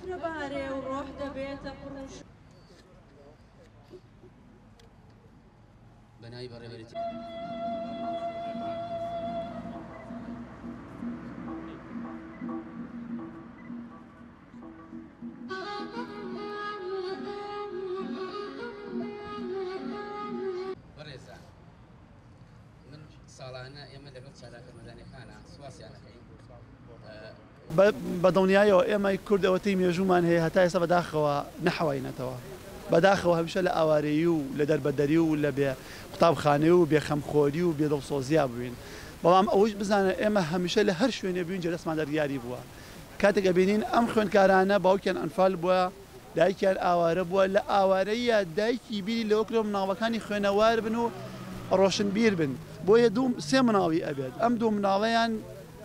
دەفرەبارێ و ڕۆح دەبێتە قڕوش بەناوی بەڕێوەبەرێتی بەڕێزە من ساڵانە ئێمە لەگەڵ چالاکە مەدانیەکانە سواسیانەکەین بە دڵنیایەوە ئێمە کوردەوەتی مێژومان هەیە هەتا ئێستا بەداخەوە نەحەوەینەتەوە بەداخەوە هەمیشە لە ئاوارەیی و لە دەربەدەری و لە بێ قوتابخانەی و بێخەمخۆری و بێدڵسۆزیا بووین بەڵام ئەوش بزانە ئێمە هەمیشە لە هەر شوێنێ بووین جەرەسمان دەرگیاری بووە کاتێک ئەبینین ئەم خوێندکارانە باوکیان ئەنفال بووە دایکیان ئاوارە بووە لە ئاوارەیە دایکی بیری لەوەکرۆ مناڵەکانی خوێنەوار بن و ڕۆشنبیر بن بۆیە سێ مناڵی ئەبێت ئەم دوو مناڵەیان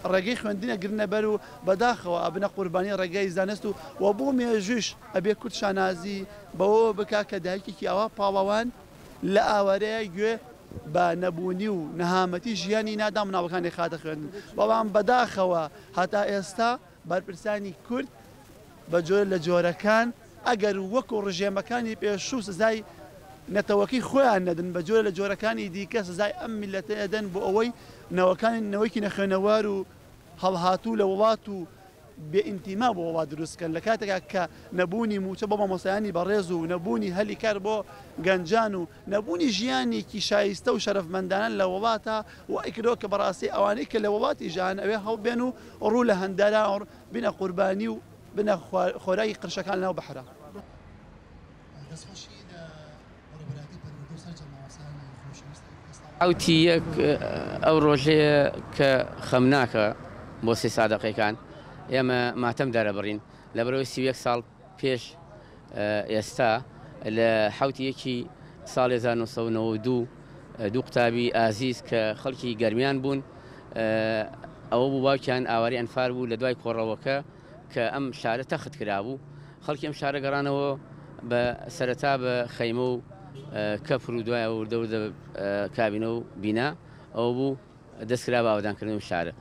ڕێگەی خوێندنە گرنە بەر و بەداخەوە ئەبنە قوربانی ڕێگەی زانست و بۆ مێژوش ئەبێ کورد شانازی بەوە بکا کە دایکێکی ئەوە پاڵەوان لە ئاوارەیە گوێ بە نەبوونی و نەهامەتی ژیانی نادا مناڵەکانی خاتە خوێندن بەڵام بەداخەوە هەتا ئێستا بەرپرسانی کورد بە جۆر لە جۆرەکان ئەگەر وەکو ڕژێمەکانی پێشوو سزای نەتەوەکی خۆیان نەدن بە جۆرە لە جۆرەکانی دیکە سزای ئەم میلەتە ئەدەن بۆ ئەوەی نەوەکی نەخوێنەوار و هەڵهاتوو لە وڵات و بێئینتیما بۆ وڵات دروستکەن لە کاتێکا کە نەبوونی موچە بۆ مامۆستایانی بەڕێز و نەبوونی هەلی کار بۆ گەنجان و نەبوونی ژیانێکی شایستە و شەرەفمەندانە لە وڵاتە و ئەیکرۆ کە بەڕاستی ئەوانەی کە لە وڵاتی ژیان ئەوێ هەڵبێن و ڕوو لە هەندارا بنە قوربانی و بنە خۆراکی قرشەکان لەناو بەحرا ئەوتی یەک ئەو ڕۆژەیە کە خەمناکە بۆ سێ سادەقەکان ئێمە ماتەم دەرەبڕین لە بەرەوەی 31 ساڵ پێش ئێستا لە حوتی یەکی ساڵی 1992 دوو قوتابی ئازیز کە خەڵکی گەرمیان بوون ئەوە بوو باوکیان ئاواری ئەنفار بوو لە دوای کۆڕەوەکە کە ئەم شارە تەخت کرابوو خەڵکی ئەم شارە گەڕانەوە بە سەرەتا بە خەیمە و کەفر و دوای وردە کابینە و بینا ئەو بوو دەستکرا بە ئاوادانکردنەوەی شارە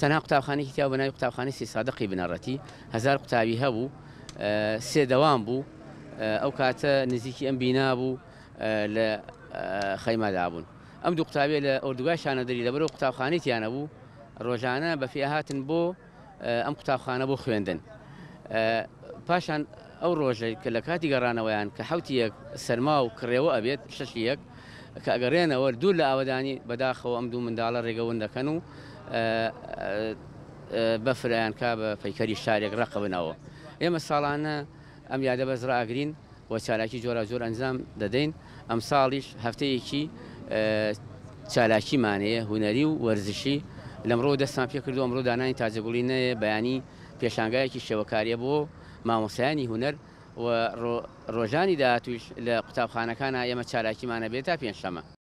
تەنها قوتابخانێکی تیا بەناوی قوتابخانەی سی سادەقی بنەڕەتی 1000 قوتابی هەبوو سێ دەوام بوو ئەو کاتە نزیکی ئەم بینا بوو لە خەیمەدا بوون ئەم دوو قوتابی لە ئۆردوگای شانەدەری لەبەرەوە قوتابخانەی تیانە بوو ڕۆژانە بەفێ هاتن بۆ ئەم قوتابخانە بۆ خوێندن پاشان ئەو ڕۆژەی کە لە کاتی گەڕانەوەیان کە حوتی یەک سەرما و کڕێوە ئەبێت شەشی یەک کە ئەگەڕێنەوە دوور لە ئاوادانی بەداخەوە ئەم دوو منداڵە ڕێگەون دەکەن و بەفرایان کا بە پەیکەری شارێک ڕقبنەوە ئێمە ساڵانە ئەم یادە بەزڕاگرین بۆ چالاکی جۆرا جۆر ئەنجام دەدەین ئەم ساڵیش هەفتەیەکی چالاکیمانەیە هوەری و وەرزشی لەمڕۆ دەستان پێ کردو ئەمڕۆ دانانی تاجەگوڵینەیە بەیانی پێشانگایەکی شێوەکاریە بۆ مامۆسایانی هوەر و ڕۆژانی داهاتووش لە قوتابخانەکانە ئێمە چالاکیمانە بێت تا پێنجشەمە